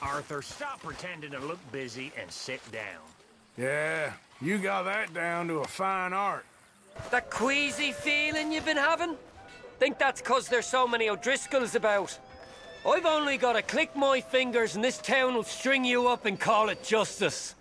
Arthur, stop pretending to look busy and sit down. Yeah, you got that down to a fine art. That queasy feeling you've been having? Think that's 'cause there's so many O'Driscolls about. I've only got to click my fingers and this town will string you up and call it justice.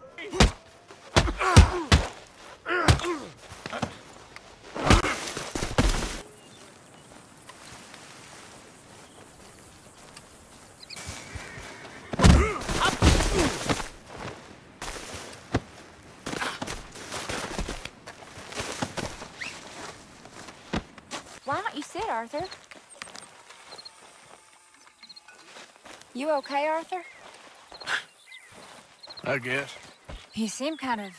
Why don't you sit, Arthur? You okay, Arthur? I guess. You seem kind of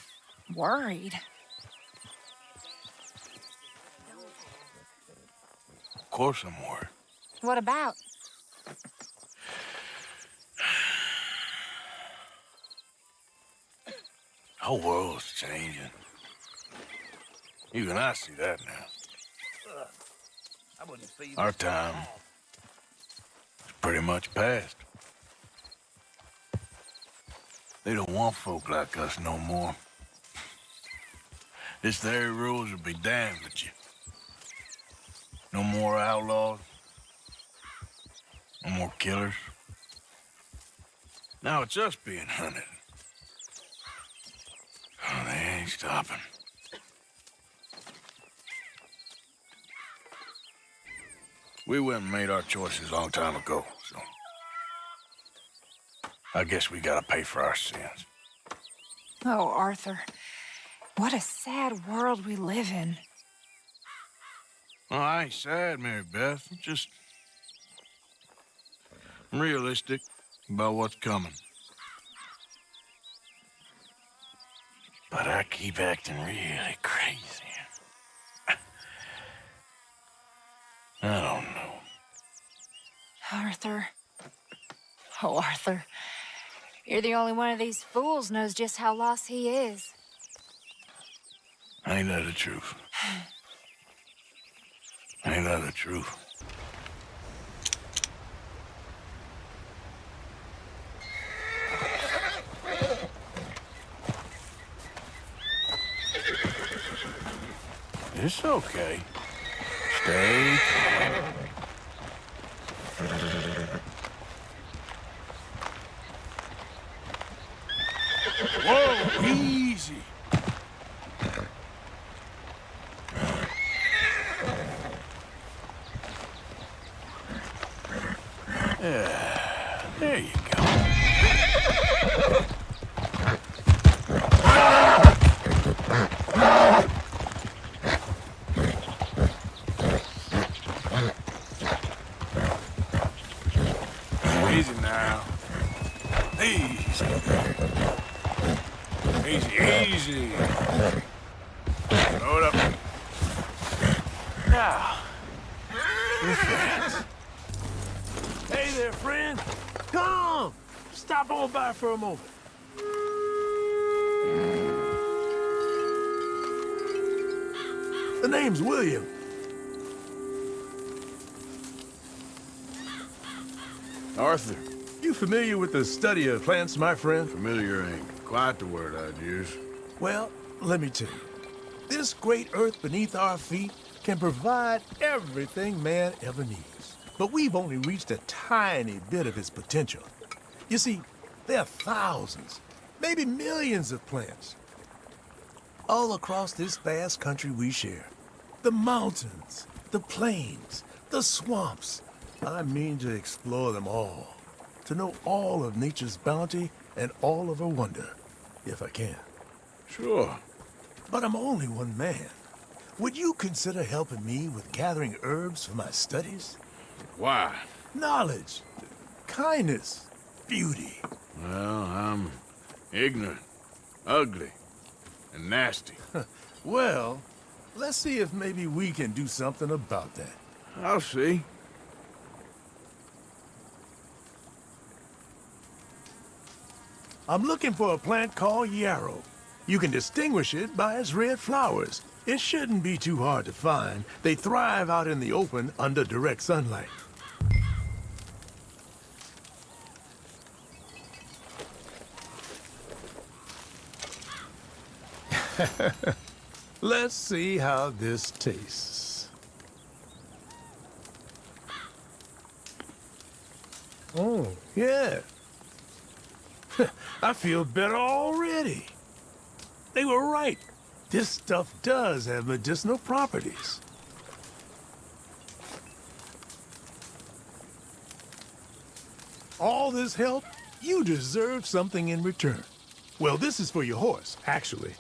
worried. Of course I'm worried. What about? The whole world's changing. Even I see that now. Our time is pretty much past. They don't want folk like us no more. This very rules will be damned with you. No more outlaws. No more killers. Now it's us being hunted. Oh, they ain't stopping. We went and made our choices a long time ago, so... I guess we gotta pay for our sins. Oh, Arthur. What a sad world we live in. Oh, I ain't sad, Mary Beth. I'm just... realistic about what's coming. But I keep acting really crazy. I don't know. Arthur. Oh, Arthur. You're the only one of these fools knows just how lost he is. Ain't that the truth? Ain't that the truth? It's okay. Stay calm. Whoa, easy. Yeah, there you go. Easy now. Easy. Easy. Hold up. Now, we're friends. Hey there, friend. Come! Stop on by for a moment. The name's William. Arthur, you familiar with the study of plants, my friend? Familiar ain't quite the word I'd use. Well, let me tell you. This great earth beneath our feet can provide everything man ever needs. But we've only reached a tiny bit of its potential. You see, there are thousands, maybe millions of plants all across this vast country we share. The mountains, the plains, the swamps. I mean to explore them all, to know all of nature's bounty and all of her wonder, if I can. Sure. But I'm only one man. Would you consider helping me with gathering herbs for my studies? Why? Knowledge, kindness, beauty. Well, I'm ignorant, ugly, and nasty. Well, let's see if maybe we can do something about that. I'll see. I'm looking for a plant called yarrow. You can distinguish it by its red flowers. It shouldn't be too hard to find. They thrive out in the open under direct sunlight. Let's see how this tastes. Oh, yeah. I feel better already. They were right. This stuff does have medicinal properties. All this help, you deserve something in return. Well, this is for your horse, actually.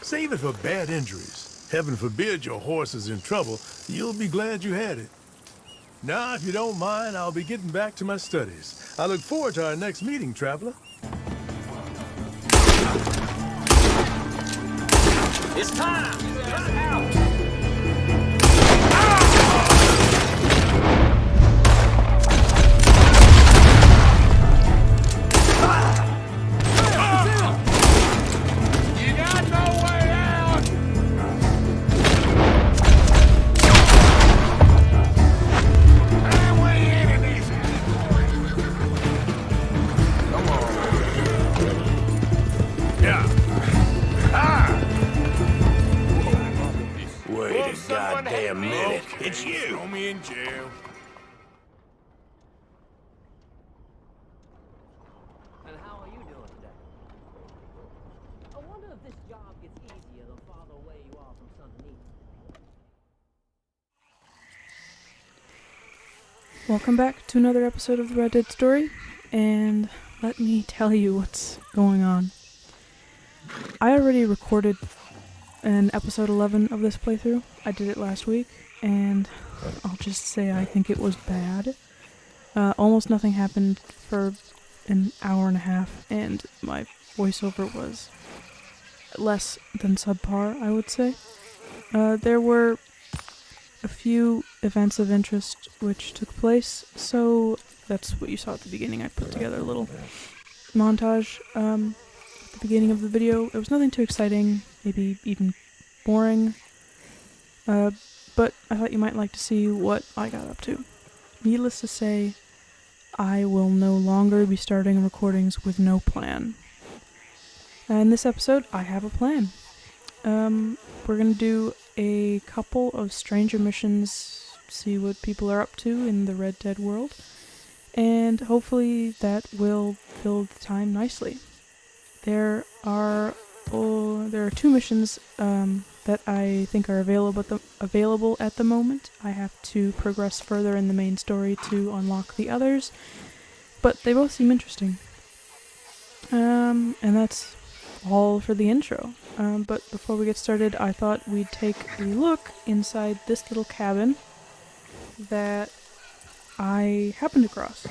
Save it for bad injuries. Heaven forbid your horse is in trouble. You'll be glad you had it. Now, if you don't mind, I'll be getting back to my studies. I look forward to our next meeting, traveler. It's time! Turn out! You got no way out! I'm way into this. Come on. Yeah. Wait a goddamn minute. It's you. Throw me in jail. And how are you doing today? I wonder if this job gets easier the farther away you are from something easy. Welcome back to another episode of the Red Dead Story, and let me tell you what's going on. I already recorded an episode 11 of this playthrough. I did it last week, and I'll just say I think it was bad. Almost nothing happened for an hour and a half, and my voiceover was less than subpar, I would say. There were a few events of interest which took place, so that's what you saw at the beginning. I put together a little montage at the beginning of the video. It was nothing too exciting, maybe even boring, but I thought you might like to see what I got up to. Needless to say, I will no longer be starting recordings with no plan. In this episode, I have a plan. We're gonna do a couple of stranger missions, see what people are up to in the Red Dead world, and hopefully that will fill the time nicely. There are 2 missions that I think are available at the moment. I have to progress further in the main story to unlock the others, but they both seem interesting. And that's all for the intro. But before we get started, I thought we'd take a look inside this little cabin that I happened across.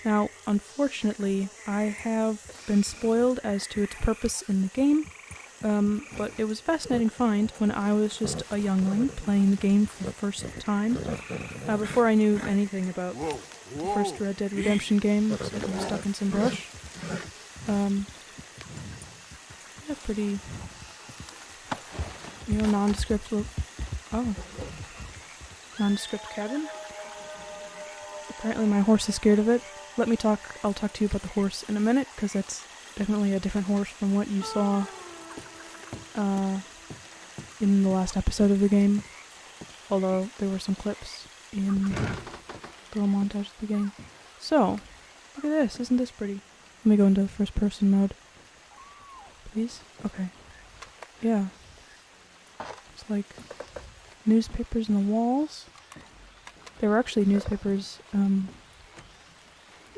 Now, unfortunately, I have been spoiled as to its purpose in the game, but it was a fascinating find when I was just a youngling playing the game for the first time. Before I knew anything about the first Red Dead Redemption game. Looks like I'm stuck in some brush. Yeah, pretty, nondescript nondescript cabin. Apparently my horse is scared of it. I'll talk to you about the horse in a minute, because that's definitely a different horse from what you saw in the last episode of the game. Although there were some clips in the little montage of the game. So, look at this, isn't this pretty? Let me go into first person mode. Please? Okay. Yeah. It's like newspapers in the walls. There were actually newspapers,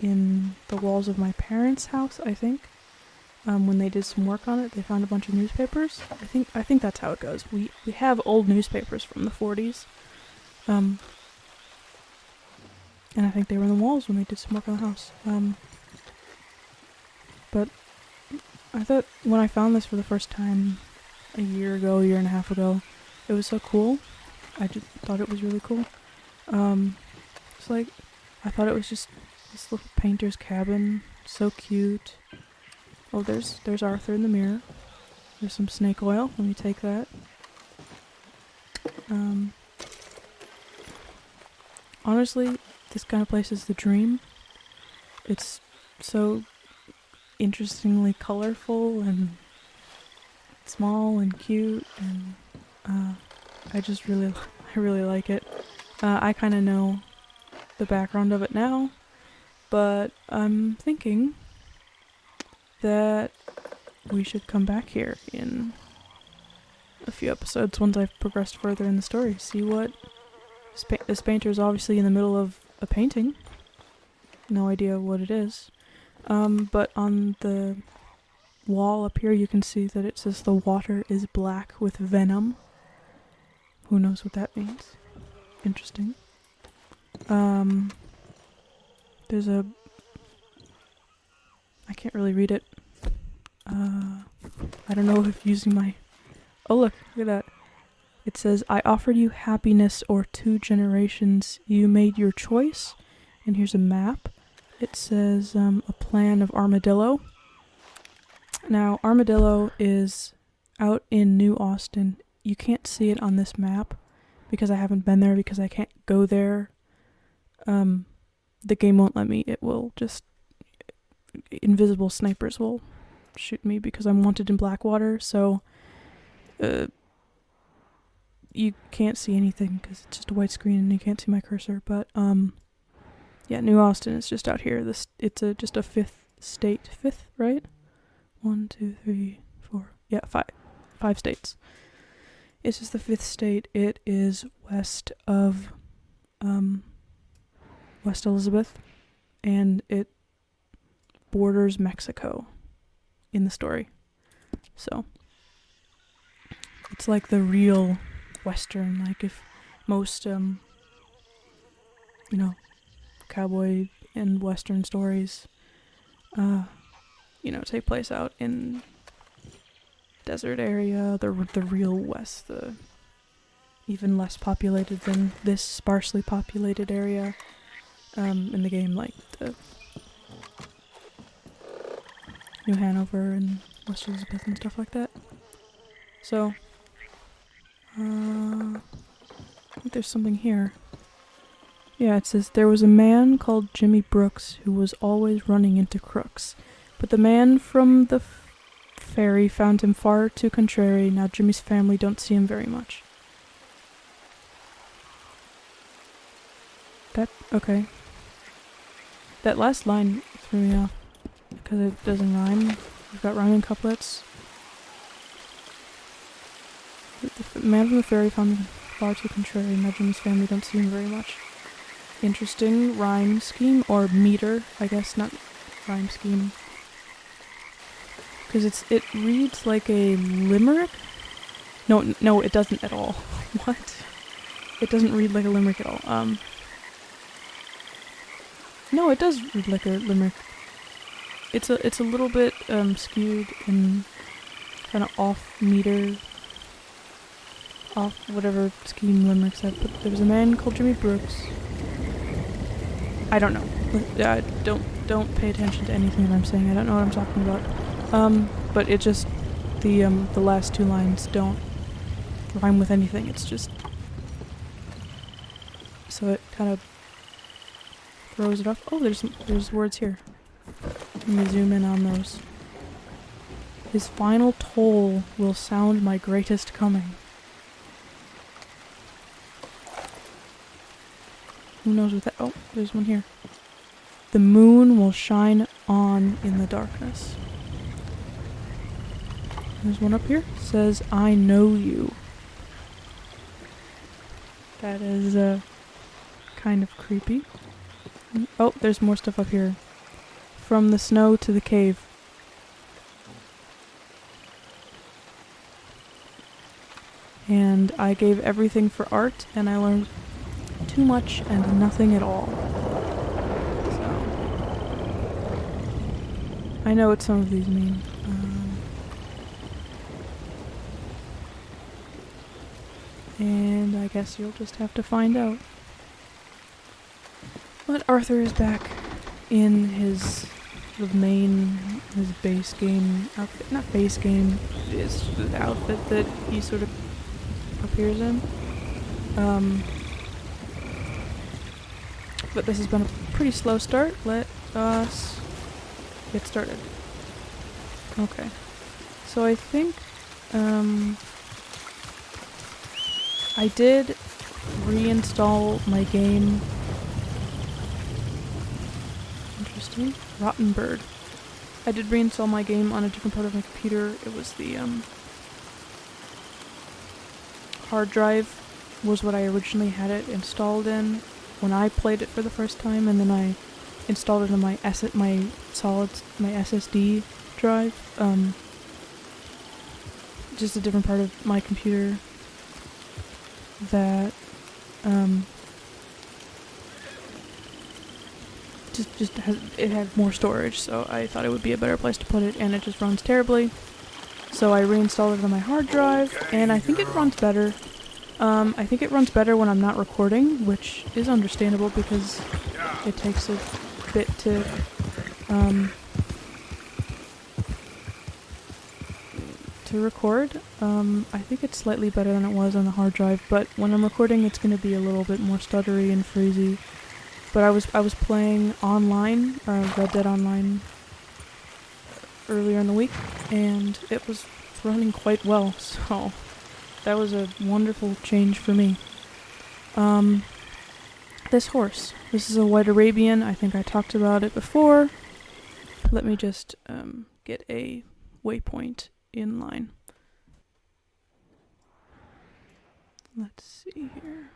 in the walls of my parents' house, I think. When they did some work on it, they found a bunch of newspapers. I think that's how it goes. We have old newspapers from the 40s. And I think they were in the walls when they did some work on the house. But I thought when I found this for the first time a year and a half ago, it was so cool. I just thought it was really cool. It's like, I thought it was just this little painter's cabin, so cute. Oh, there's Arthur in the mirror. There's some snake oil, let me take that. Honestly, this kind of place is the dream. It's so interestingly colorful and small and cute, and I really like it. I kind of know the background of it now, but I'm thinking that we should come back here in a few episodes once I've progressed further in the story. See what this painter is obviously in the middle of a painting. No idea what it is. But on the wall up here you can see that it says the water is black with venom. Who knows what that means? Interesting. There's a... I can't really read it. I don't know if using my... Oh look at that. It says, I offered you happiness or 2 generations. You made your choice. And here's a map. It says a plan of Armadillo. Now, Armadillo is out in New Austin. You can't see it on this map because I haven't been there, because I can't go there. The game won't let me. It will just... Invisible snipers will shoot me because I'm wanted in Blackwater, so you can't see anything because it's just a white screen and you can't see my cursor. But yeah, New Austin is just out here. It's just a 5th state. 5th, right? 1, 2, 3, 4. Yeah, 5 states. It's just the 5th state. It is west of West Elizabeth, and it borders Mexico in the story. So it's like the real Western, like if most cowboy and Western stories take place out in desert area, the real West, the even less populated than this sparsely populated area in the game, like the New Hanover and West Elizabeth and stuff like that. So, I think there's something here. Yeah, it says, there was a man called Jimmy Brooks who was always running into crooks. But the man from the ferry found him far too contrary. Now Jimmy's family don't see him very much. Okay. That last line threw me off because it doesn't rhyme. We've got rhyming couplets. The man from the ferry found him far too contrary. Now Jimmy's family don't see him very much. Interesting rhyme scheme, or meter, I guess, not rhyme scheme. Because it reads like a limerick? No, it doesn't at all. What? It doesn't read like a limerick at all. No, it does read like a limerick. It's a little bit skewed and kind of off meter, off whatever scheme limerick said. But there was a man called Jimmy Brooks. I don't know. Don't pay attention to anything that I'm saying. I don't know what I'm talking about. But it just the last 2 lines don't rhyme with anything. It's just so it kind of throws it off. Oh, there's words here. Let me zoom in on those. His final toll will sound my greatest coming. Who knows what that... Oh, there's one here. The moon will shine on in the darkness. There's one up here. It says, I know you. That is kind of creepy. Oh, there's more stuff up here. From the snow to the cave. And I gave everything for art, and I learned too much and nothing at all. So, I know what some of these mean. And I guess you'll just have to find out. But Arthur is back in his his base game outfit. Not base game, it's the outfit that he sort of appears in. But this has been a pretty slow start. Let us get started. Okay. So I think I did reinstall my game. Interesting. Rotten Bird. I did reinstall my game on a different part of my computer. It was the hard drive was what I originally had it installed in when I played it for the first time, and then I installed it on my SSD drive. Just a different part of my computer that it had more storage, so I thought it would be a better place to put it, and it just runs terribly. So I reinstalled it on my hard drive, and I think it runs better. I think it runs better when I'm not recording, which is understandable because it takes a bit to record. I think it's slightly better than it was on the hard drive, but when I'm recording it's going to be a little bit more stuttery and freezy. But I was playing online, Red Dead Online, earlier in the week, and it was running quite well, so that was a wonderful change for me. This horse. This is a White Arabian. I think I talked about it before. Let me just get a waypoint in line. Let's see here.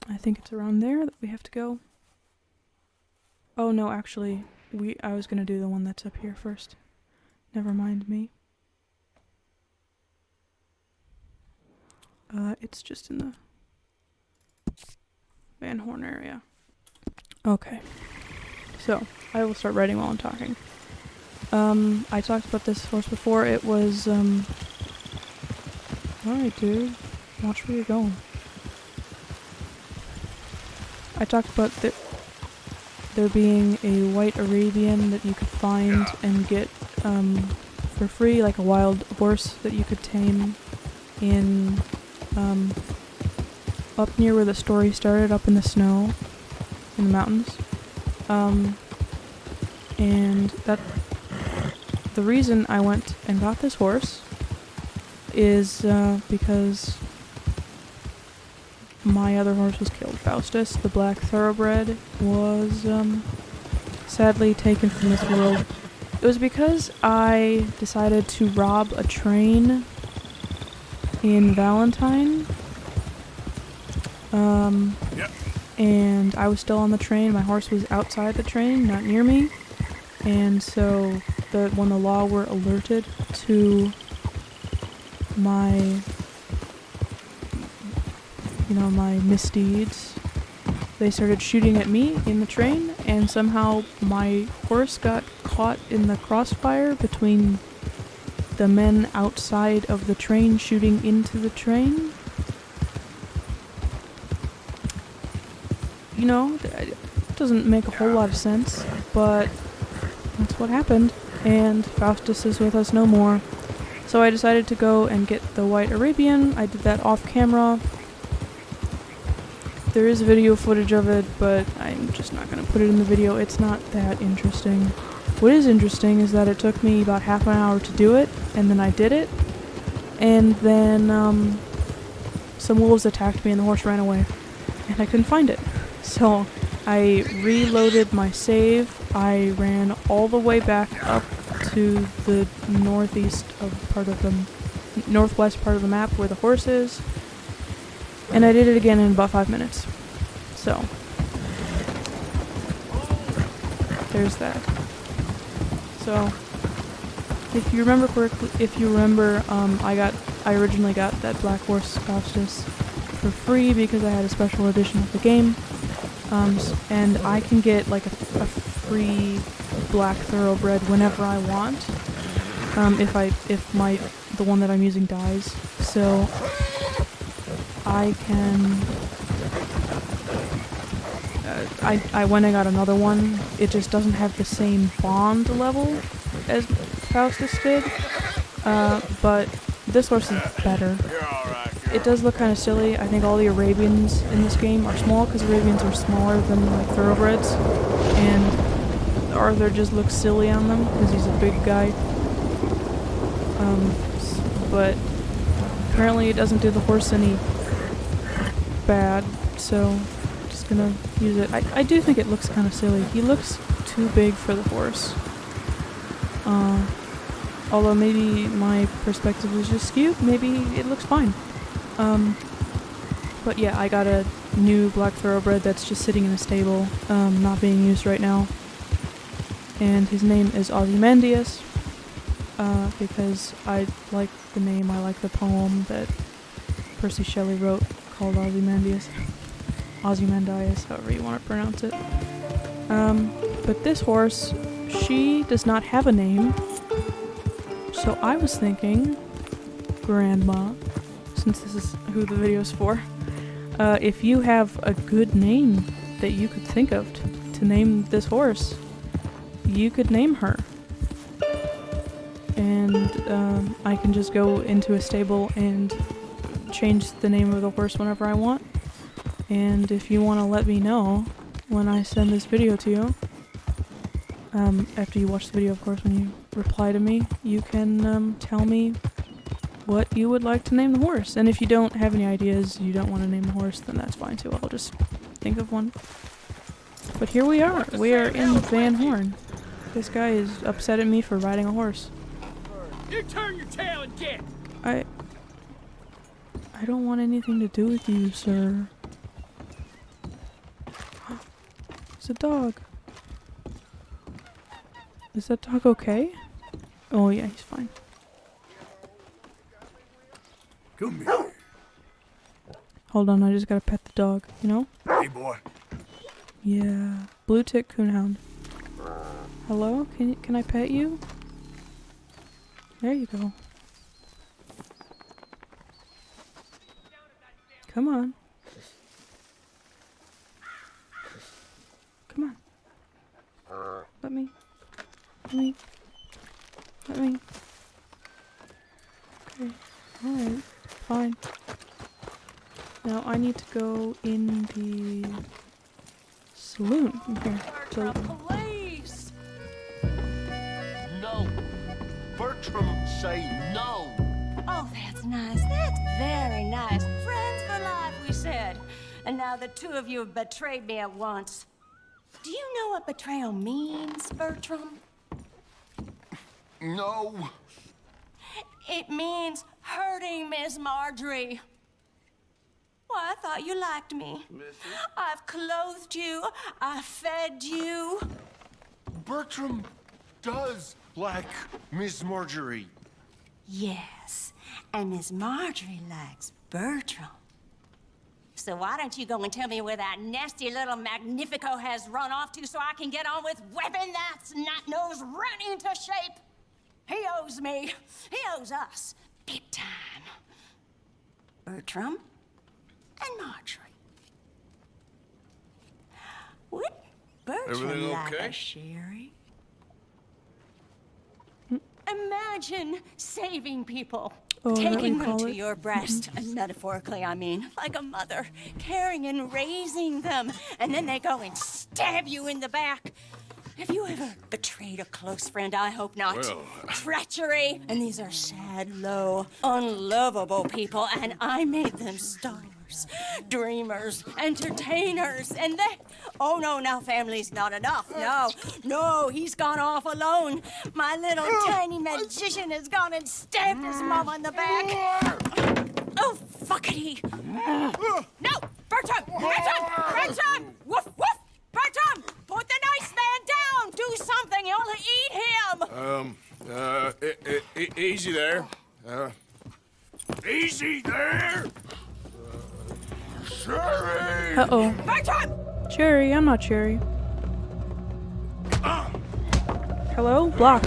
I think it's around there that we have to go. Oh no, actually, I was gonna do the one that's up here first. Never mind me. It's just in the Van Horn area. Okay. So, I will start writing while I'm talking. I talked about this horse before. It was, alright, dude. Watch where you're going. I talked about there being a White Arabian that you could find and get for free, like a wild horse that you could tame in up near where the story started, up in the snow, in the mountains. And that the reason I went and got this horse is because my other horse was killed. Faustus, the black thoroughbred, was sadly taken from this world. It was because I decided to rob a train in Valentine. And I was still on the train. My horse was outside the train, not near me. And so when the law were alerted to my my misdeeds, they started shooting at me in the train, and somehow my horse got caught in the crossfire between the men outside of the train shooting into the train. It doesn't make a whole lot of sense, but that's what happened, and Faustus is with us no more. So I decided to go and get the White Arabian. I did that off camera. There is video footage of it, but I'm just not going to put it in the video. It's not that interesting. What is interesting is that it took me about half an hour to do it, and then I did it, and then some wolves attacked me and the horse ran away, and I couldn't find it. So I reloaded my save. I ran all the way back up to the northwest part of the map where the horse is. And I did it again in about 5 minutes. So, there's that. So, if you remember correctly, I originally got that black horse Faustus for free because I had a special edition of the game. And I can get like a free black thoroughbred whenever I want. If the one that I'm using dies. So I can I went and got another one. It just doesn't have the same bond level as Faustus did. But this horse is better. You're all right, it does look kind of silly. I think all the Arabians in this game are small because Arabians are smaller than like thoroughbreds, and Arthur just looks silly on them because he's a big guy. But apparently it doesn't do the horse any bad, so I'm just gonna use it. I do think it looks kind of silly. He looks too big for the horse. Although maybe my perspective is just skewed, maybe it looks fine. But yeah, I got a new black thoroughbred that's just sitting in a stable, not being used right now. And his name is Ozymandias, because I like the name, I like the poem that Percy Shelley wrote called Ozymandias. Ozymandias, however you want to pronounce it. But this horse, she does not have a name. So I was thinking, Grandma, since this is who the video's for, if you have a good name that you could think of to name this horse, you could name her. And I can just go into a stable and change the name of the horse whenever I want. And if you want to let me know when I send this video to you, after you watch the video, of course, when you reply to me, you can tell me what you would like to name the horse. And if you don't have any ideas, you don't want to name the horse, then that's fine too. I'll just think of one. But here we are. We are in Van Horn. This guy is upset at me for riding a horse. You turn your tail and get. I don't want anything to do with you, sir. It's a dog. Is that dog okay? Oh yeah, he's fine. Come here. Hold on, I just gotta pet the dog, you know? Hey, boy. Yeah. Blue tick coonhound. Hello? Can I pet you? There you go. Come on. Come on. Let me. Okay. Alright. Fine. Now I need to go in the saloon here. So, Police! No. Bertram, say no. Oh, that's nice. That's very nice. Friends for life, we said. And now the two of you have betrayed me at once. Do you know what betrayal means, Bertram? No. It means hurting Miss Marjorie. Why, I thought you liked me. I've clothed you. I fed you. Bertram does like Miss Marjorie. Yes, and Miss Marjorie likes Bertram. So why don't you go and tell me where that nasty little Magnifico has run off to so I can get on with whipping that snot-nose right into shape? He owes me. He owes us. Big time. Bertram and Marjorie. Would Bertram Everything like okay? a sherry? Imagine saving people. Oh, is that what Taking you them call to it? your breast, metaphorically, I mean, like a mother, caring and raising them, and then they go and stab you in the back. Have you ever betrayed a close friend? I hope not. Well, Treachery. And these are sad, low, unlovable people, and I made them stars, dreamers, entertainers, and they... Oh, no, now family's not enough. No, he's gone off alone. My little tiny magician has gone and stabbed his mama in the back. Oh, fuckity. No, Bertram! Woof, woof! Bertram, put the nice man down! Do something, you'll eat him! Easy there. Easy there. Sorry. Uh-oh. Bertram! Cherry, I'm not Cherry. Hello? Block.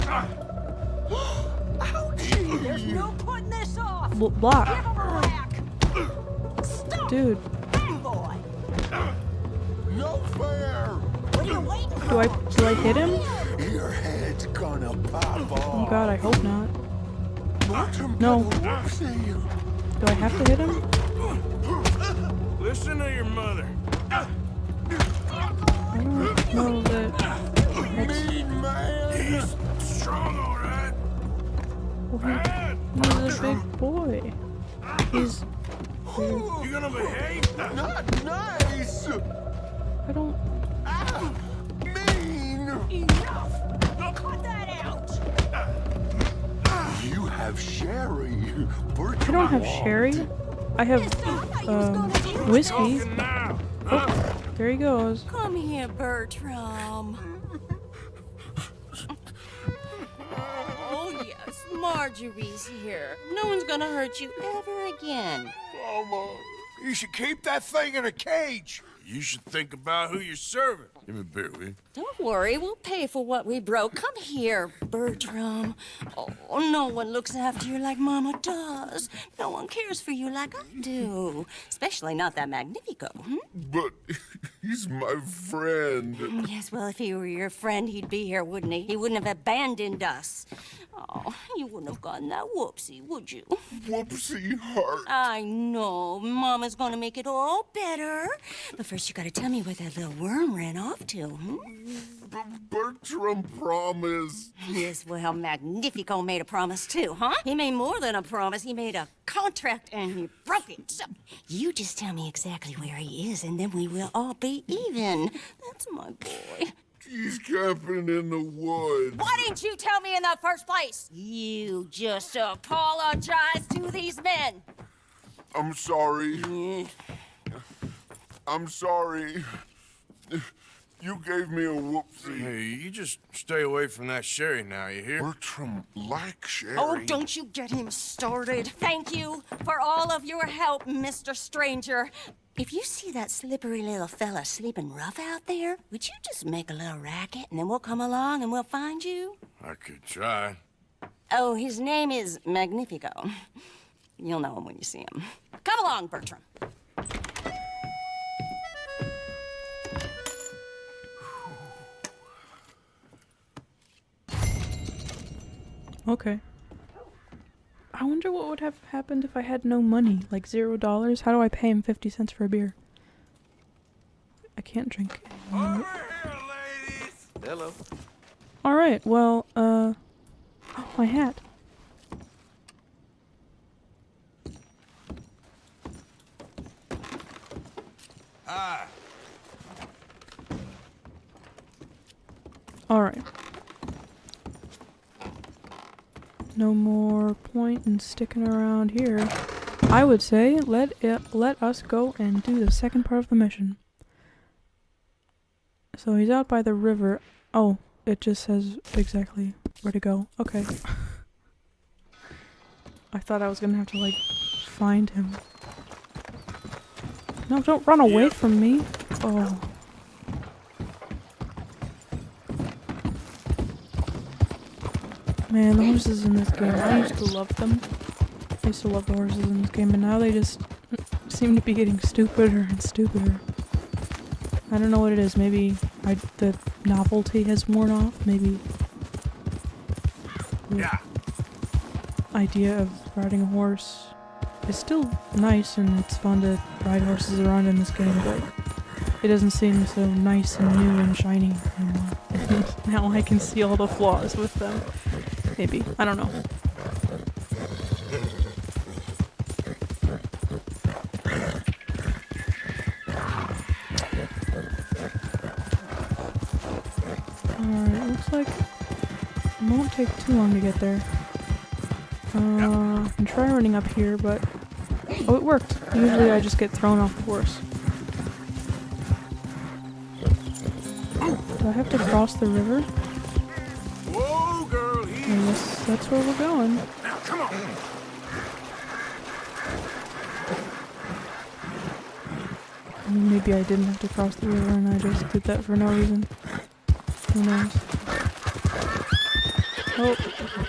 Ouchie, there's no putting this off! Block. Give him a rack! Stop! Dude, Bad boy! No fair. What are you waiting for? do I hit him? Your head's gonna pop Oh off. god, I hope not. Bertram No. got a whoopsie. Do I have to hit him? Listen to your mother. I don't know that that's... He's strong, all right. Well, he's a big boy. He's... You gonna behave? Not nice! I don't... Mean! Cut that out! You have sherry. I don't have sherry. I have, whiskey. Now. Oh, there he goes. Come here, Bertram. Oh, yes, Marjorie's here. No one's gonna hurt you ever again. Mama, you should keep that thing in a cage. You should think about who you're serving. Give me a beer, will you? Don't worry, we'll pay for what we broke. Come here, Bertram. Oh, no one looks after you like Mama does. No one cares for you like I do. Especially not that Magnifico. But he's my friend. Yes, well, if he were your friend, he'd be here, wouldn't he? He wouldn't have abandoned us. Oh, you wouldn't have gotten that whoopsie, would you? Whoopsie heart. I know. Mama's gonna make it all better. But first, you gotta tell me where that little worm ran off to, Bertram promised. Yes, well, Magnifico made a promise too, huh? He made more than a promise. He made a contract and he broke it. So you just tell me exactly where he is and then we will all be even. That's my boy. He's camping in the woods. Why didn't you tell me in the first place? You just apologize to these men. I'm sorry. I'm sorry. You gave me a whoopsie. Hey, you just stay away from that sherry now, you hear? Bertram likes sherry. Oh, don't you get him started. Thank you for all of your help, Mr. Stranger. If you see that slippery little fella sleeping rough out there, would you just make a little racket and then we'll come along and we'll find you? I could try. Oh, his name is Magnifico. You'll know him when you see him. Come along, Bertram. Okay. I wonder what would have happened if I had no money, like $0. How do I pay him 50 cents for a beer? I can't drink anymore. Over here, ladies! Hello. Alright, well, oh, my hat. Hi. Alright. No more point in sticking around here. I would say let us go and do the second part of the mission. So he's out by the river. Oh, it just says exactly where to go. Okay. I thought I was gonna have to, like, find him. No, don't run away from me. Oh. Man, the horses in this game, I used to love them. I used to love the horses in this game, but now they just seem to be getting stupider and stupider. I don't know what it is. Maybe the novelty has worn off. Maybe the idea of riding a horse is still nice and it's fun to ride horses around in this game, but it doesn't seem so nice and new and shiny anymore. Now I can see all the flaws with them. Maybe. I don't know. Alright, looks like it won't take too long to get there. I can try running up here, but... Oh, it worked! Usually I just get thrown off the horse. Do I have to cross the river? Whoa, girl, I guess that's where we're going. Now, come on. Maybe I didn't have to cross the river and I just did that for no reason. Who knows? Oh,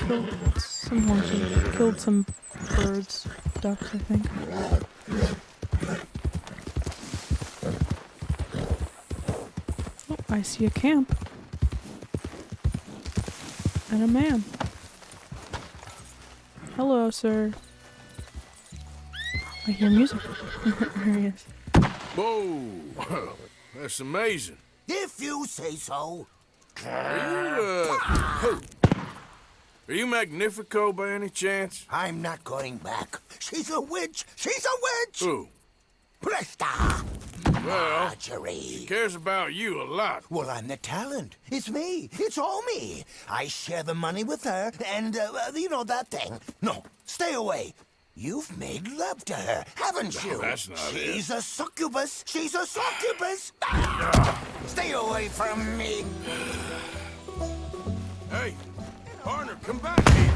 killed some horses. Killed some birds. Ducks, I think. Oh, I see a camp. And a man. Hello, sir. I hear music. There he is. Whoa, that's amazing. If you say so. Are you Magnifico by any chance? I'm not going back. She's a witch. She's a witch. Who? Presta. Well, Marjorie. she cares about you a lot. Well, I'm the talent. It's me. It's all me. I share the money with her, and, you know, that thing. No, stay away. You've made love to her, haven't you? That's not it. She's a succubus. She's a succubus. Stay away from me. Hey, partner, come back here.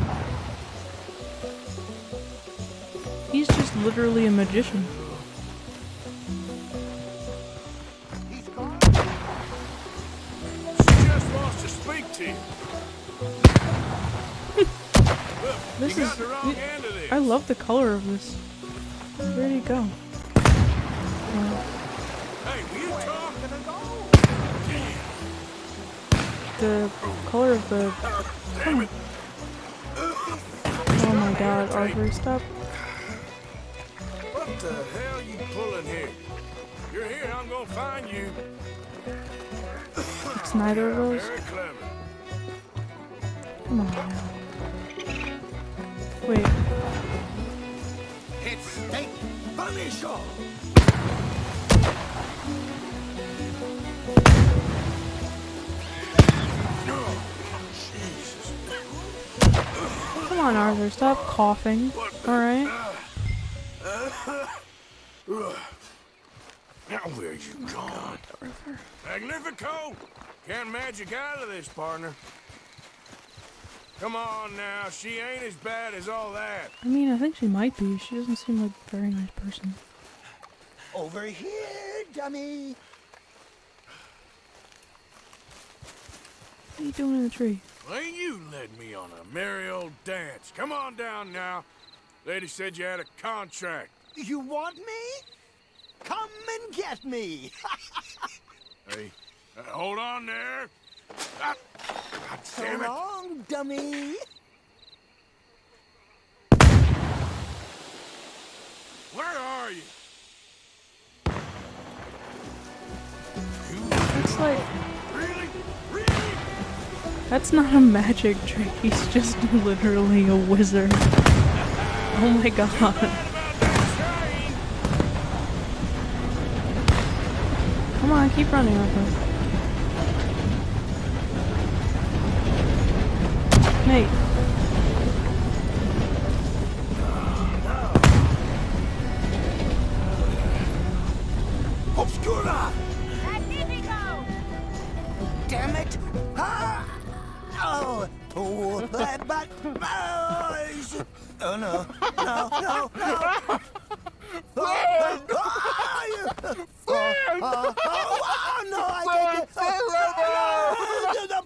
He's just literally a magician. She just wants to speak to you. Look, This you is. got the wrong end of this. I love the color of this. Where'd he go? Hey, will you talk? The color of the. Damn it. Oh my god, Arthur, stop. What the hell you pulling here? You're here, I'm gonna find you. It's neither of those. Very clever. Come on now. Wait. It's State Bunny Show. Come on, Arthur, stop coughing. Alright? Now where you gone? Magnifico! Can't magic out of this, partner. Come on now, she ain't as bad as all that. I mean, I think she might be. She doesn't seem like a very nice person. Over here, dummy. What are you doing in the tree? Well, you led me on a merry old dance. Come on down now. Lady said you had a contract. You want me? Come and get me. Hey, hold on there. Ah, God So damn it. long, dummy. Where are you? That's like. Really? Really? That's not a magic trick. He's just literally a wizard. Oh my god. About that train? Come on, keep running, Arthur. Nate. Obscura! Damn it! Ah! Oh! Oh! But oh no! No! No! No! Oh no! I can't.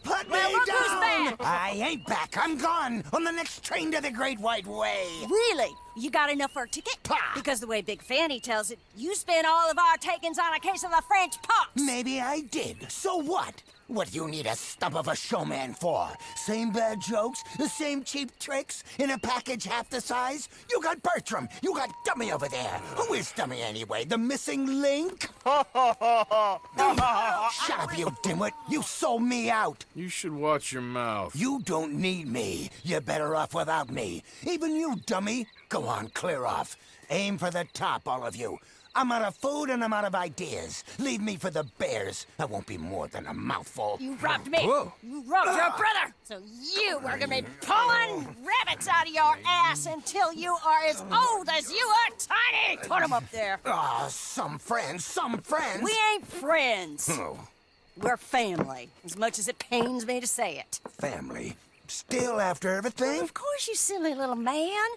Put me down! I ain't back. I'm gone on the next train to the Great White Way. Really? You got enough for a ticket? Pah! Because the way Big Fanny tells it, you spent all of our takings on a case of the French pox. Maybe I did. So what? What do you need a stump of a showman for? Same bad jokes, the same cheap tricks, in a package half the size? You got Bertram, you got Dummy over there. Who is Dummy anyway? The missing link? Shut up, you dimwit. You sold me out. You should watch your mouth. You don't need me. You're better off without me. Even you, dummy. Go on, clear off. Aim for the top, all of you. I'm out of food and I'm out of ideas. Leave me for the bears. That won't be more than a mouthful. You robbed me. Whoa. You robbed your brother. So you are gonna be pulling rabbits out of your ass until you are as old as you are tiny. Put them up there. Ah, some friends, some friends. We ain't friends. Oh, We're family, as much as it pains me to say it. family. Still after everything? Of course, you silly little man.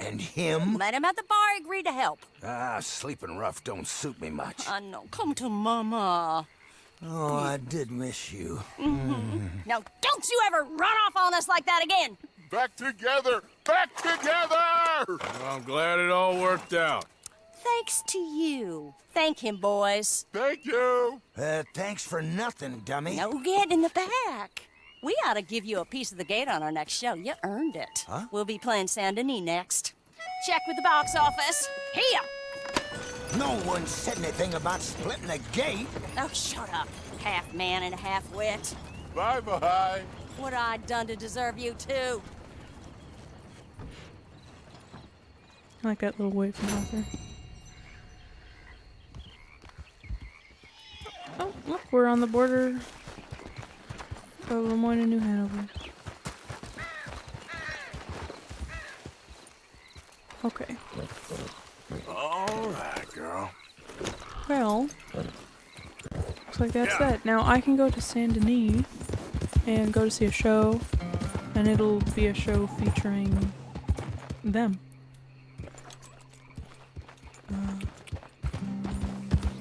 And him? Met him at the bar, agreed to help. Ah, sleeping rough don't suit me much. I know. Come to Mama. Oh, I did miss you. Now, don't you ever run off on us like that again. Back together! Back together! Well, I'm glad it all worked out. Thanks to you. Thank him, boys. Thank you! Thanks for nothing, dummy. No get in the back. We ought to give you a piece of the gate on our next show. You earned it. Huh? We'll be playing Saint Denis next. Check with the box office. Here! No one said anything about splitting the gate. Oh, shut up. Half man and half wit. Bye-bye. What I done to deserve you too? I like that little wave from Arthur. Oh, look, we're on the border of Lemoyne and New Hanover. Okay. All right, girl. Well, looks like that's that. Now I can go to Saint Denis and go to see a show, and it'll be a show featuring them.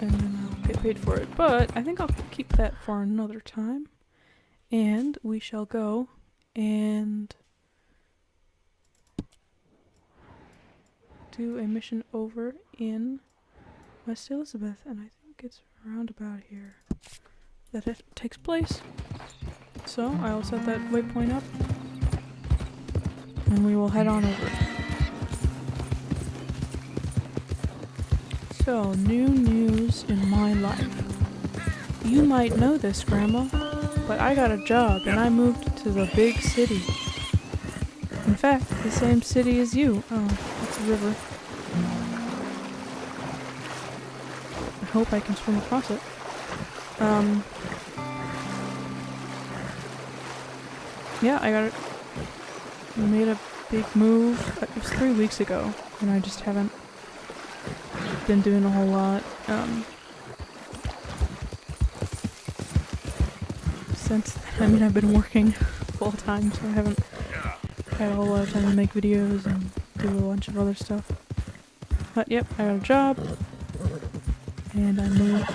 And then I'll get paid for it. But I think I'll keep that for another time. And we shall go and do a mission over in West Elizabeth. And I think it's around about here that it takes place. So I will set that waypoint up. And we will head on over. So, new news in my life. You might know this, Grandma, but I got a job and I moved to the big city. In fact, the same city as you. Oh, that's a river. I hope I can swim across it. Yeah, I made a big move. It was 3 weeks ago, and I just haven't been doing a whole lot since then. I mean, I've been working full time, so I haven't had a whole lot of time to make videos and do a bunch of other stuff. But yep, I got a job and I moved,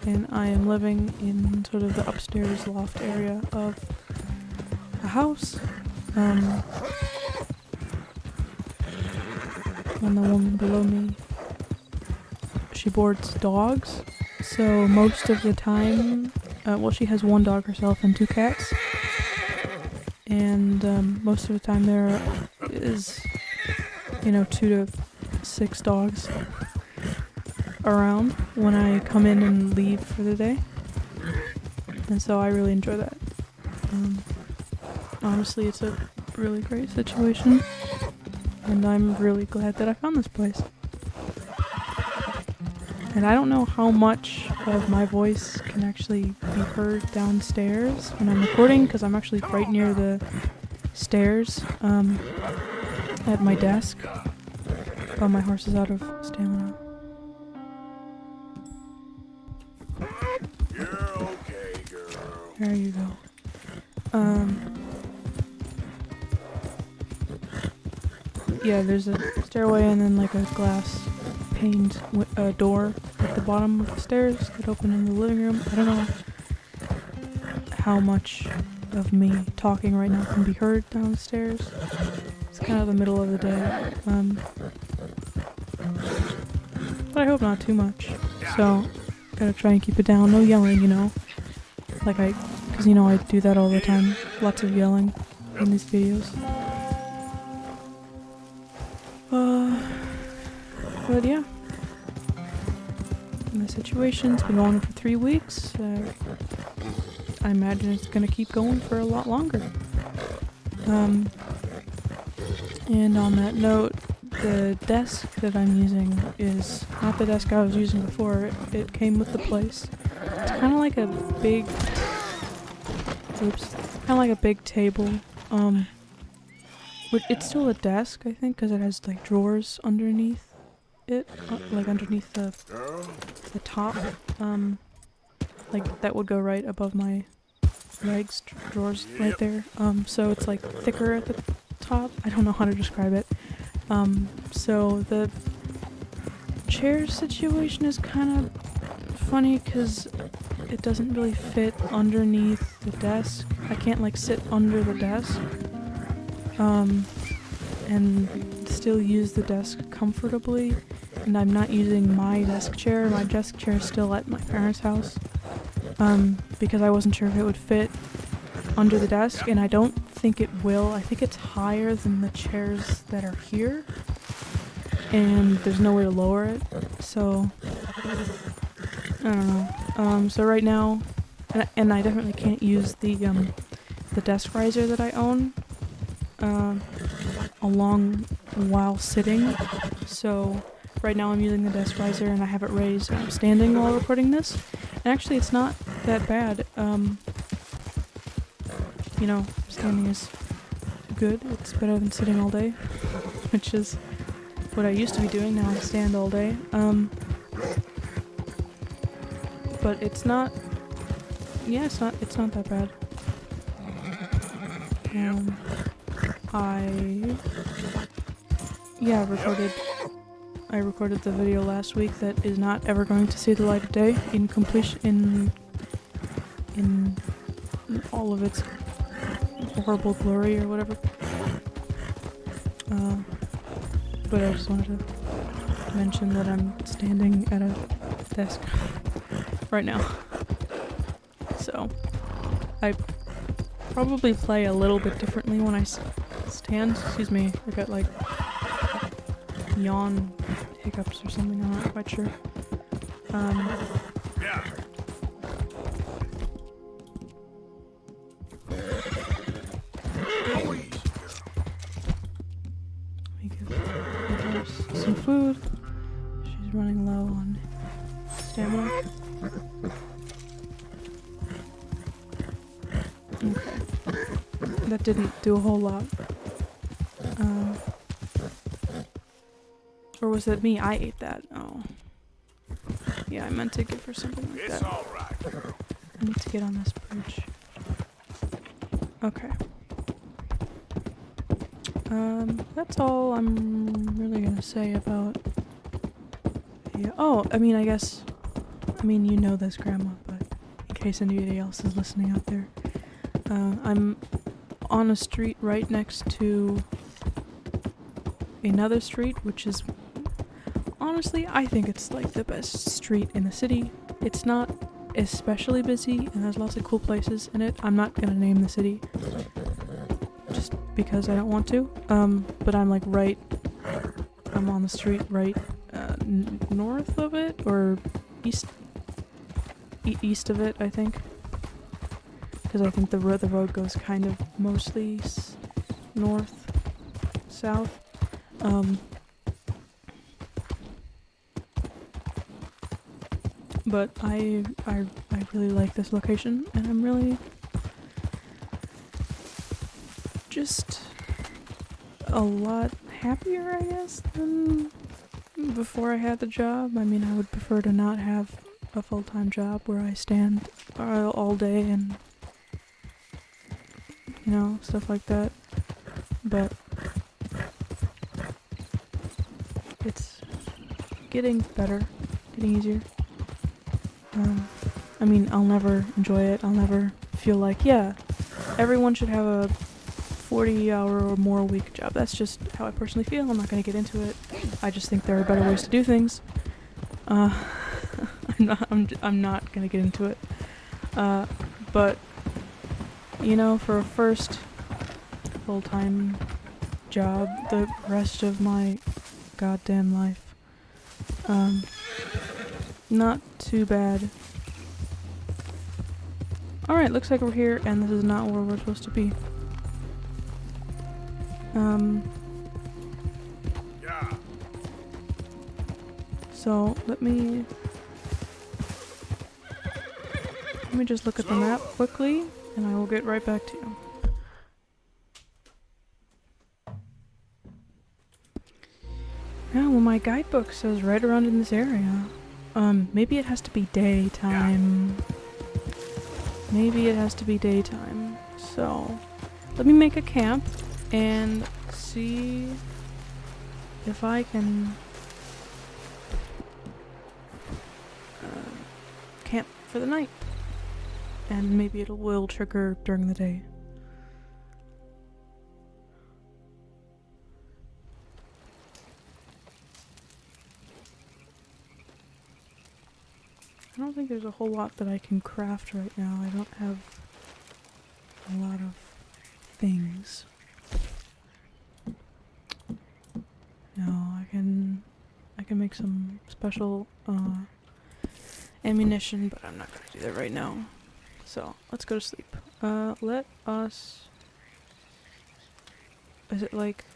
and I am living in sort of the upstairs loft area of a house. And the woman below me, she boards dogs, so most of the time, well, she has 1 dog herself and 2 cats, and most of the time there is, 2 to 6 dogs around when I come in and leave for the day, and so I really enjoy that. Honestly, it's a really great situation, and I'm really glad that I found this place. And I don't know how much of my voice can actually be heard downstairs when I'm recording, because I'm actually right near the stairs at my desk. Oh, my horse is out of stamina. You're okay, girl. There you go. Yeah, there's a stairway and then like a glass paned door at the bottom of the stairs that open in the living room. I don't know how much of me talking right now can be heard downstairs. It's kind of the middle of the day. But I hope not too much. So, gotta try and keep it down. No yelling, because I do that all the time. Lots of yelling in these videos. But yeah. And the situation's been going on for 3 weeks. I imagine it's gonna keep going for a lot longer. And on that note, the desk that I'm using is not the desk I was using before. It came with the place. It's kind of like a big... kind of like a big table. But it's still a desk, I think, because it has like drawers underneath it, like underneath the top. Like that would go right above my legs, drawers right there. So it's like thicker at the top. I don't know how to describe it. So the chair situation is kind of funny because it doesn't really fit underneath the desk. I can't like sit under the desk and still use the desk comfortably, and I'm not using my desk chair. My desk chair is still at my parents' house because I wasn't sure if it would fit under the desk, and I don't think it will. I think it's higher than the chairs that are here, and there's no way to lower it, so I don't know. So right now, and I definitely can't use the desk riser that I own along while sitting. So right now I'm using the desk riser and I have it raised and I'm standing while recording this. And actually it's not that bad. You know, standing is good. It's better than sitting all day, which is what I used to be doing. Now I stand all day. But it's not, yeah, it's not that bad. I recorded the video last week that is not ever going to see the light of day in completion, in all of its horrible glory or whatever. But I just wanted to mention that I'm standing at a desk right now. So, I probably play a little bit differently when I stand. Excuse me, I got like yawn hiccups or something, I'm not quite sure. Yeah. Go easy, Let me give her some food. She's running low on stamina. Okay. That didn't do a whole lot. Or was that me? I ate that. Oh. Yeah, I meant to give her something like It's that. all right, girl. I need to get on this bridge. Okay. That's all I'm really gonna say about the— oh, I mean, you know this, Grandma, but in case anybody else is listening out there. I'm on a street right next to another street, which is, honestly, I think it's like the best street in the city. It's not especially busy and there's lots of cool places in it. I'm not gonna name the city just because I don't want to. But I'm like I'm on the street right north of it, or east of it, I think. Because I think the road goes kind of mostly north, south. But I really like this location, and I'm really just a lot happier, I guess, than before I had the job. I mean, I would prefer to not have a full-time job where I stand all day and, you know, stuff like that. But it's getting better, getting easier. I mean, I'll never enjoy it. I'll never feel like, yeah, everyone should have a 40-hour or more a week job. That's just how I personally feel. I'm not going to get into it. I just think there are better ways to do things. I'm not going to get into it. But, you know, for a first full-time job, the rest of my goddamn life, not too bad. Alright, looks like we're here, and this is not where we're supposed to be. Yeah. So, let me just look at the map quickly, and I will get right back to you. Yeah, well, my guidebook says right around in this area. Maybe it has to be daytime. Maybe it has to be daytime. So, let me make a camp and see if I can camp for the night. And maybe it will trigger during the day. I don't think there's a whole lot that I can craft right now. I don't have a lot of things. No, I can can make some special ammunition, but I'm not gonna do that right now. So let's go to sleep. Let us. Is it like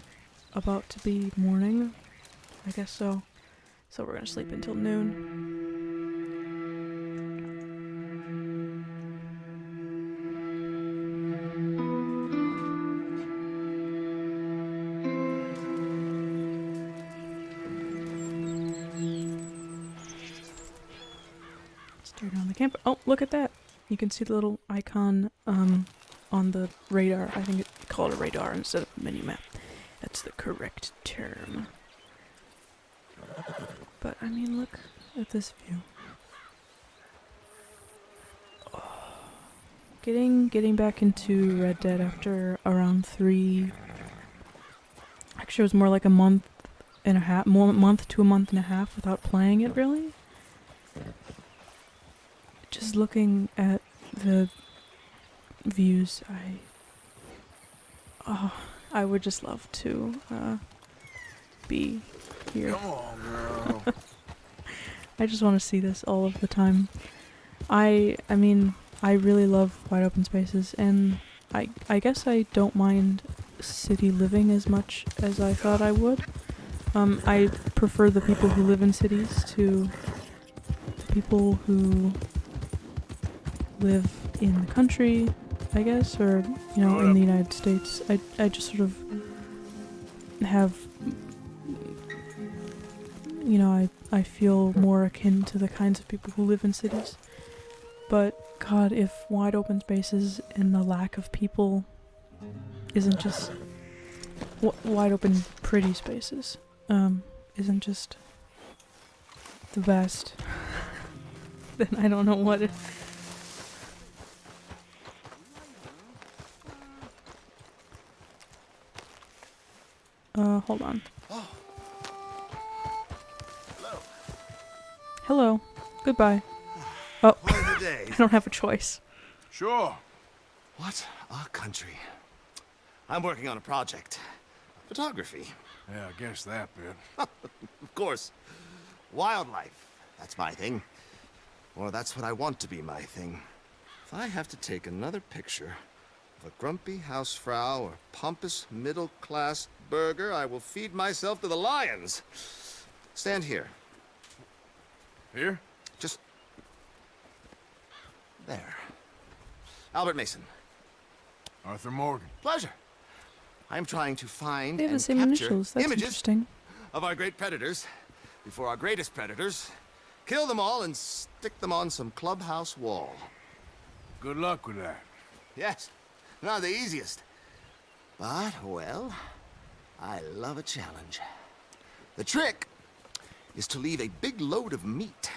about to be morning? I guess so. So we're gonna sleep until noon. Turn on the camp. Oh, look at that! You can see the little icon on the radar. I think it's called a radar instead of a mini map. That's the correct term. But I mean, look at this view. Oh. Getting back into Red Dead after around 3. Actually, it was more like a month and a half, month to a month and a half without playing it really. Just looking at the views, I would just love to be here. Come on, girl. I just want to see this all of the time. I mean, I really love wide open spaces, and I guess I don't mind city living as much as I thought I would. I prefer the people who live in cities to the people who live in the country, I guess, or, you know, in the United States. I just sort of have, you know, I feel more akin to the kinds of people who live in cities. But, God, if wide open spaces and the lack of people isn't just wide open pretty spaces, isn't just the best, then I don't know what it. Hold on. Oh. Hello. Hello. Goodbye. Oh, What are the days? I don't have a choice. Sure. What a country. I'm working on a project. Photography. Yeah, I guess that bit. Of course. Wildlife. That's my thing. Or that's what I want to be my thing. If I have to take another picture of a grumpy housefrau or pompous middle-class burger, I will feed myself to the lions. Stand here. Here? Just... there. Albert Mason. Arthur Morgan. Pleasure. I'm trying to find They have the and same capture initials. That's images interesting. of our great predators before our greatest predators kill them all and stick them on some clubhouse wall. Good luck with that. Yes, not the easiest. But, well, I love a challenge. The trick is to leave a big load of meat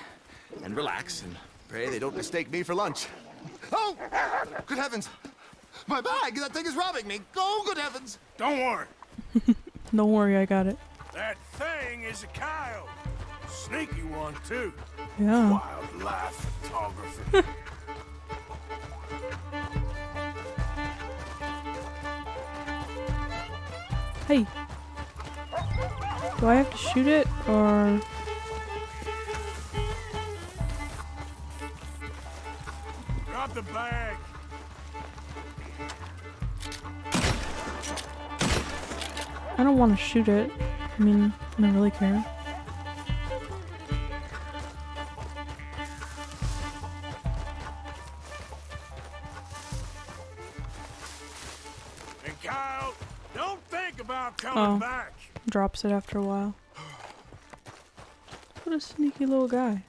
and relax and pray they don't mistake me for lunch. Oh! Good heavens! My bag! That thing is robbing me! Oh, good heavens! Don't worry. Don't worry, I got it. That thing is a coyote. Sneaky one, too. Yeah. Wildlife photographer. Hey. Do I have to shoot it, or... Drop the bag. I don't want to shoot it. I mean, I don't really care. And Kyle, don't think about coming back. Drops it after a while. What a sneaky little guy.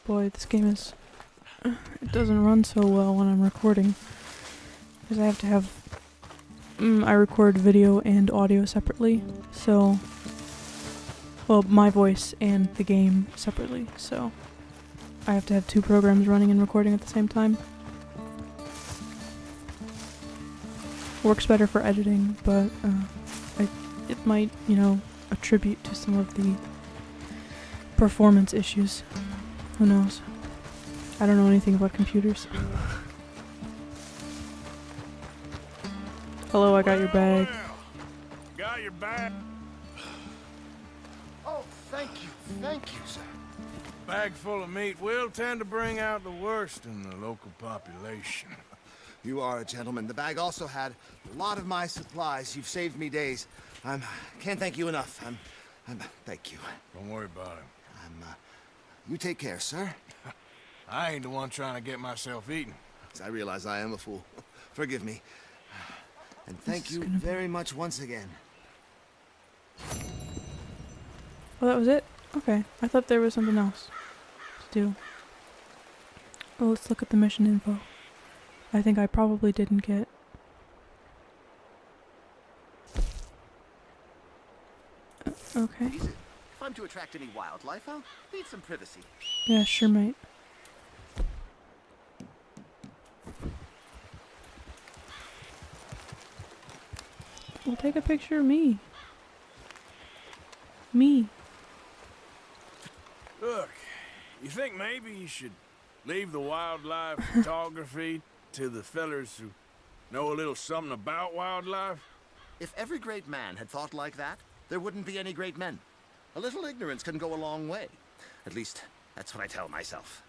Boy, this game is... it doesn't run so well when I'm recording. Because I have to have... I record video and audio separately, so... well, my voice and the game separately, so... I have to have two programs running and recording at the same time. Works better for editing, but it might, you know, attribute to some of the performance issues. Who knows? I don't know anything about computers. Hello, I got your bag. Well, got your bag. Thank you, sir. Bag full of meat will tend to bring out the worst in the local population. You are a gentleman. The bag also had a lot of my supplies. You've saved me days. Can't thank you enough. Thank you. Don't worry about it. You take care, sir. I ain't the one trying to get myself eaten. I realize I am a fool. Forgive me. And thank you very much once again. Oh, that was it? Okay. I thought there was something else to do. Well, let's look at the mission info. I think I probably didn't get... Okay. If I'm to attract any wildlife, I'll need some privacy. Yeah, sure, mate. We'll take a picture of me. Me. Look, you think maybe you should leave the wildlife photography to the fellers who know a little something about wildlife? If every great man had thought like that, there wouldn't be any great men. A little ignorance can go a long way. At least, that's what I tell myself.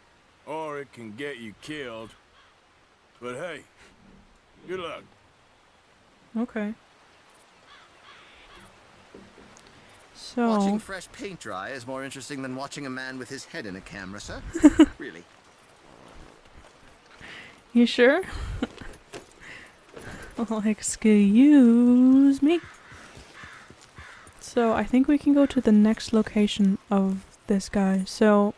Or it can get you killed. But hey, good luck. Okay. So... Watching fresh paint dry is more interesting than watching a man with his head in a camera, sir. Really. You sure? Oh, excuse me. So I think we can go to the next location of this guy. So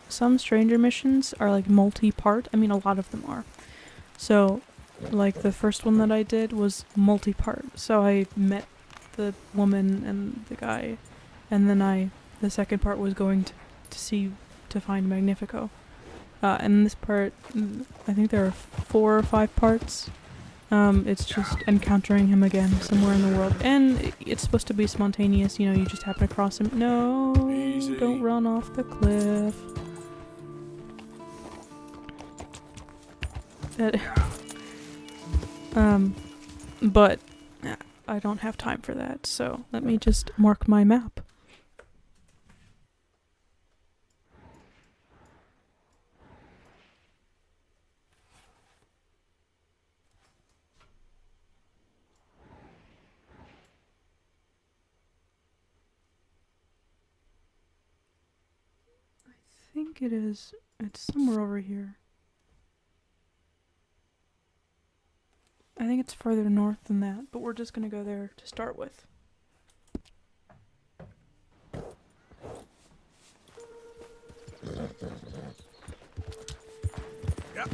some stranger missions are like multi-part. I mean, a lot of them are. So like the first one that I did was multi-part. So I met the woman and the guy, and then the second part was going to find Magnifico. And this part, I think there are 4 or 5 parts. It's just encountering him again somewhere in the world. And it's supposed to be spontaneous, you know, you just happen across him. No, Easy. Don't run off the cliff. But I don't have time for that, so let me just mark my map. I think it's somewhere over here. I think it's further north than that, but we're just gonna go there to start with. Yep.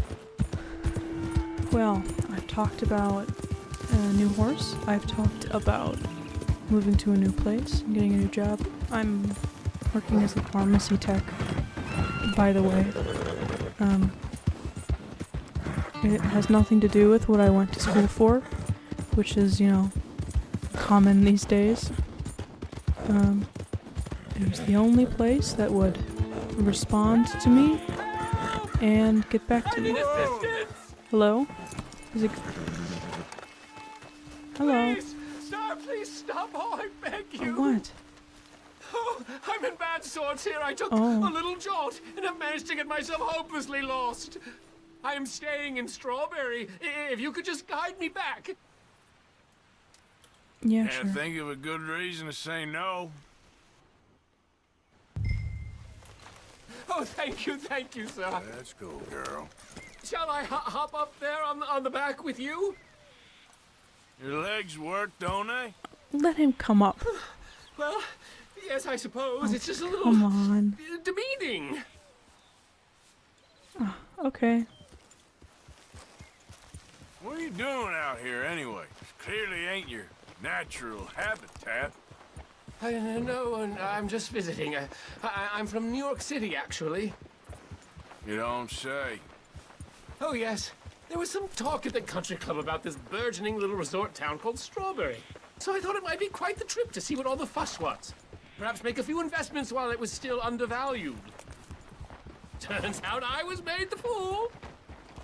Well, I've talked about a new horse. I've talked about moving to a new place and getting a new job. I'm working as a pharmacy tech, by the way. It has nothing to do with what I went to school for, which is, you know, common these days. It was the only place that would respond to me and get back to me. Hello? Is it... Hello? Please, sir, please stop. Oh, I beg you. What? Oh, I'm in bad sorts here. I took a little jolt and have managed to get myself hopelessly lost. I am staying in Strawberry. If you could just guide me back. Yeah, Can't sure. think of a good reason to say no. Oh, thank you, sir. Let's go, girl. Shall I hop up there on the back with you? Your legs work, don't they? Let him come up. Well, yes, I suppose. It's just a little Come on. demeaning. Okay. What are you doing out here anyway? Clearly ain't your natural habitat. No, I'm just visiting. I'm from New York City, actually. You don't say. Oh, yes. There was some talk at the country club about this burgeoning little resort town called Strawberry. So I thought it might be quite the trip to see what all the fuss was. Perhaps make a few investments while it was still undervalued. Turns out I was made the fool.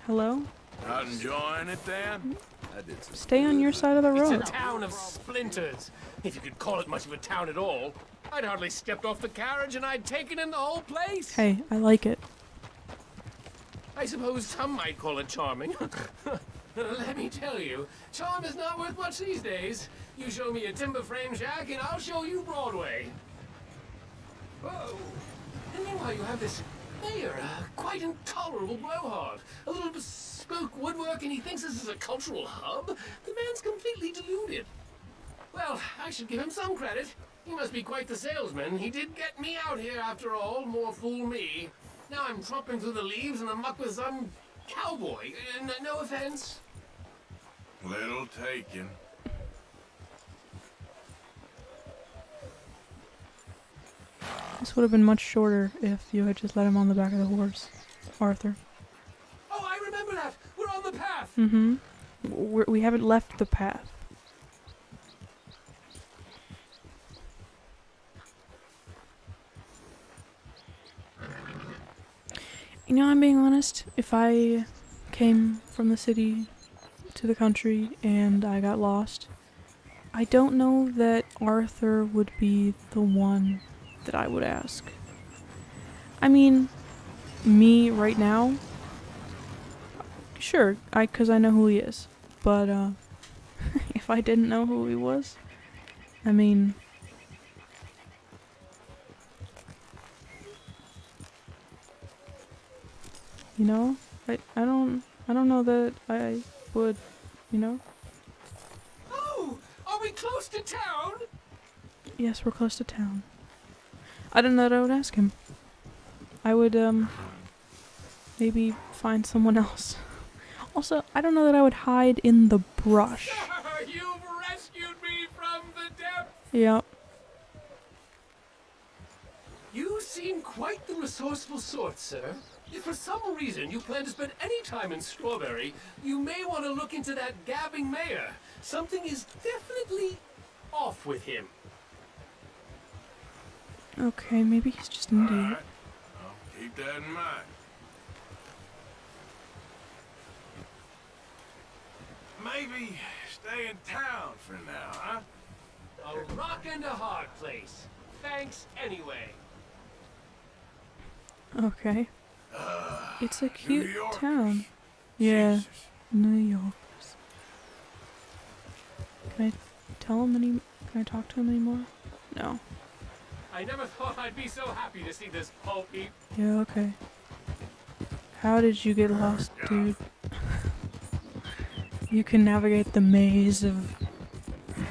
Hello? Not enjoying it then? Stay on your side of the road. It's a town of splinters, if you could call it much of a town at all. I'd hardly stepped off the carriage and I'd taken in the whole place. Hey, I like it. I suppose some might call it charming. Let me tell you, charm is not worth much these days. You show me a timber frame shack and I'll show you Broadway. Whoa. And meanwhile you have this mayor, a quite intolerable blowhard. A little bespoke woodwork and he thinks this is a cultural hub? The man's completely deluded. Well, I should give him some credit. He must be quite the salesman. He did get me out here after all, more fool me. Now I'm tromping through the leaves and the muck with some cowboy. No offense. Little taken. This would have been much shorter if you had just let him on the back of the horse, Arthur. Oh, I remember that. We're on the path. Mm-hmm. We haven't left the path. You know, I'm being honest. If I came from the city to the country and I got lost, I don't know that Arthur would be the one that I would ask. I mean, me right now, sure, 'cause I know who he is. But if I didn't know who he was, I mean, you know, I don't know that I would, you know. Oh, are we close to town? Yes, we're close to town. I don't know that I would ask him. I would maybe find someone else. Also, I don't know that I would hide in the brush. You've rescued me from the depths. Yep. You seem quite the resourceful sort, sir. If for some reason you plan to spend any time in Strawberry, you may want to look into that gabbing mayor. Something is definitely off with him. Okay, maybe he's just an idiot. Alright. I'll keep that in mind. Maybe stay in town for now, huh? A rock and a hard place. Thanks anyway. Okay. It's a New cute Yorkers. town. Yeah, Jesus. New Yorkers. Can I tell him any? Can I talk to him anymore? No. I never thought I'd be so happy to see this pulp heap. Yeah, okay. How did you get lost, dude? You can navigate the maze of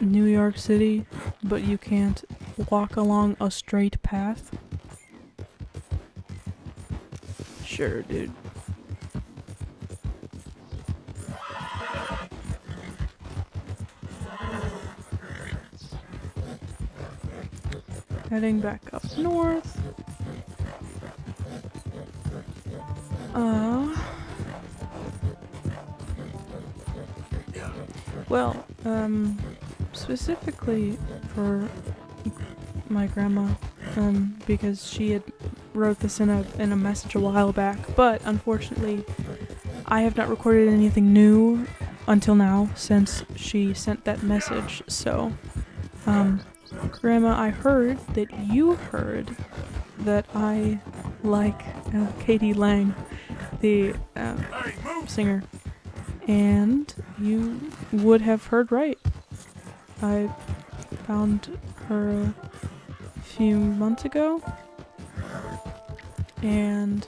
New York City, but you can't walk along a straight path? Sure, dude. Heading back up north. Well, specifically for my grandma, because she had wrote this in a message a while back, but unfortunately I have not recorded anything new until now since she sent that message. So, Grandma, I heard that you heard that I like Katie Lang, the singer, and you would have heard right. I found her a few months ago, and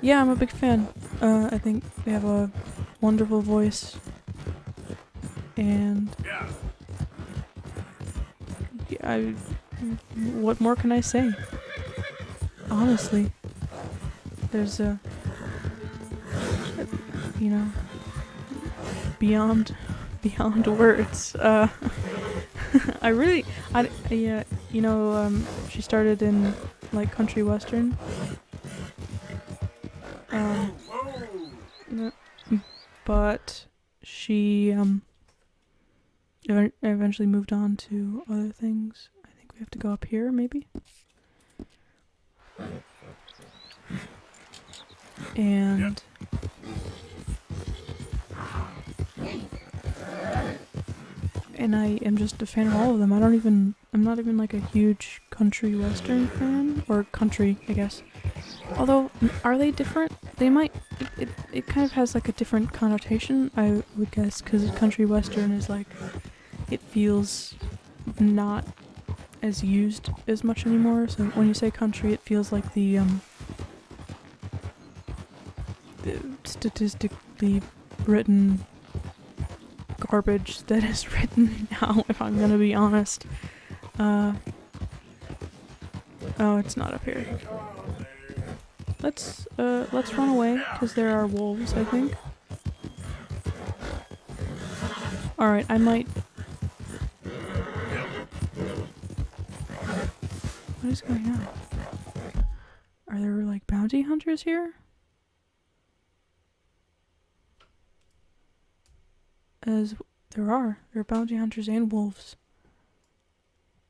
yeah, I'm a big fan. I think they have a wonderful voice, and what more can I say? Honestly, there's you know, beyond words. She started in like country western. But she eventually moved on to other things. I think we have to go up here, maybe. And and I am just a fan of all of them. I'm not even like a huge country western fan, or country, I guess. Although, are they different? They might, it kind of has like a different connotation, I would guess, because country western is like, it feels not as used as much anymore. So when you say country, it feels like the statistically written garbage that is written now, if I'm gonna be honest. Oh, it's not up here. Let's run away, because there are wolves, I think. Alright, I might... What is going on? Are there, like, bounty hunters here? There are bounty hunters and wolves.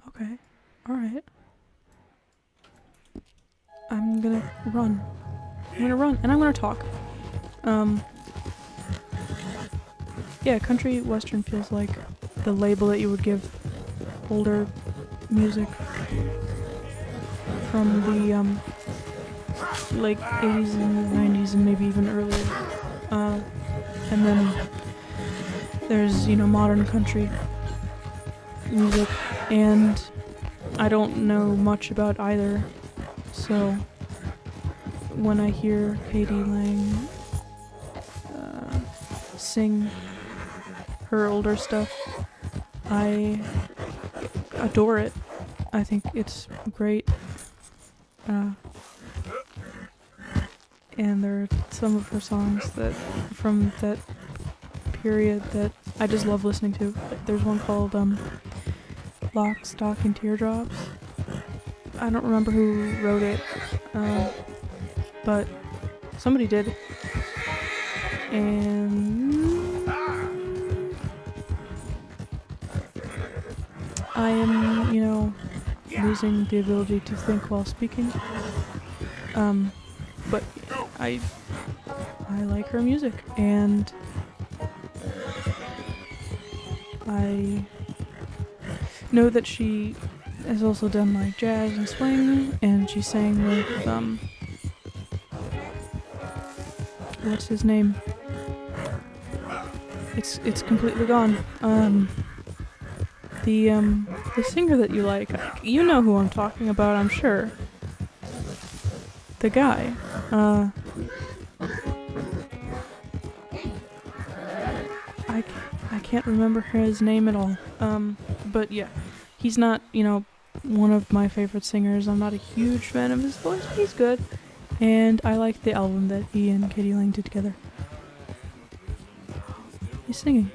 Okay, alright. I'm gonna run. And I'm gonna talk. Yeah, country western feels like the label that you would give older music from the, like, 80s and 90s and maybe even earlier. And then there's, you know, modern country music, and I don't know much about either, so when I hear Katie Lang sing her older stuff, I adore it. I think it's great. And there are some of her songs that from that period that I just love listening to. There's one called Lock, Stock, and Teardrops. I don't remember who wrote it, but somebody did. And I am, you know, losing the ability to think while speaking. But I like her music, and I know that she has also done like jazz and swing, and she sang with what's his name? It's completely gone. The singer that you like, you know who I'm talking about, I'm sure. The guy. I can't remember his name at all. But yeah, he's not, you know, one of my favorite singers. I'm not a huge fan of his voice, but he's good. And I like the album that he and Katie Lang did together. He's singing.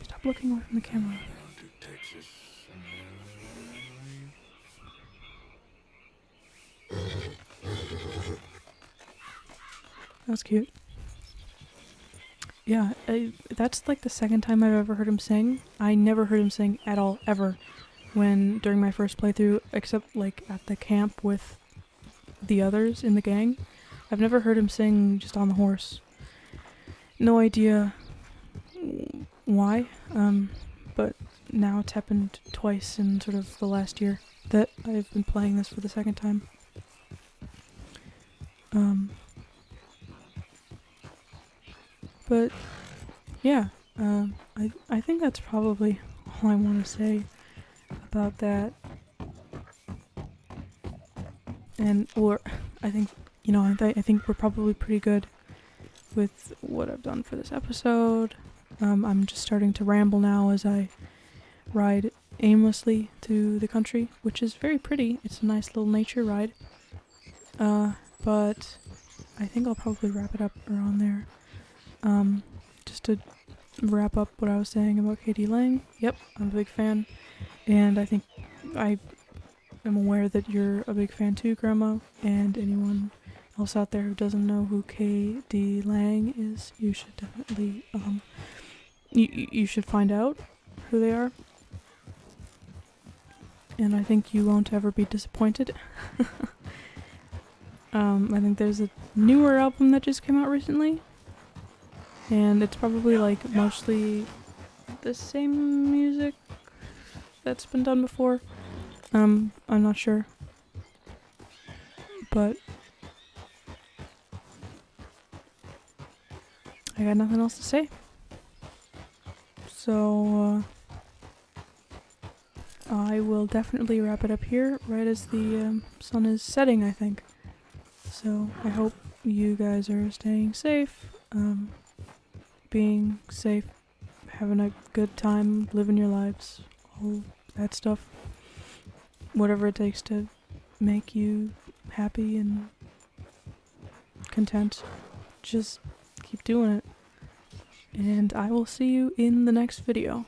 Stop looking away from the camera. That's cute. Yeah, that's like the second time I've ever heard him sing. I never heard him sing at all, ever, during my first playthrough, except like at the camp with the others in the gang. I've never heard him sing just on the horse. No idea why, but now it's happened twice in sort of the last year that I've been playing this for the second time. But yeah, I think that's probably all I want to say about that. Or I think, you know, I think we're probably pretty good with what I've done for this episode. I'm just starting to ramble now as I ride aimlessly to the country, which is very pretty. It's a nice little nature ride. But I think I'll probably wrap it up around there. Just to wrap up what I was saying about Katie Lang. Yep, I'm a big fan. And I think I am aware that you're a big fan too, Grandma, and anyone else out there who doesn't know who K.D. Lang is, you should definitely, you should find out who they are. And I think you won't ever be disappointed. I think there's a newer album that just came out recently. And it's probably like mostly the same music that's been done before. I'm not sure. But I got nothing else to say. So I will definitely wrap it up here right as the sun is setting, I think. So I hope you guys are staying safe, being safe, having a good time, living your lives, all that stuff. Whatever it takes to make you happy and content, just keep doing it. And I will see you in the next video.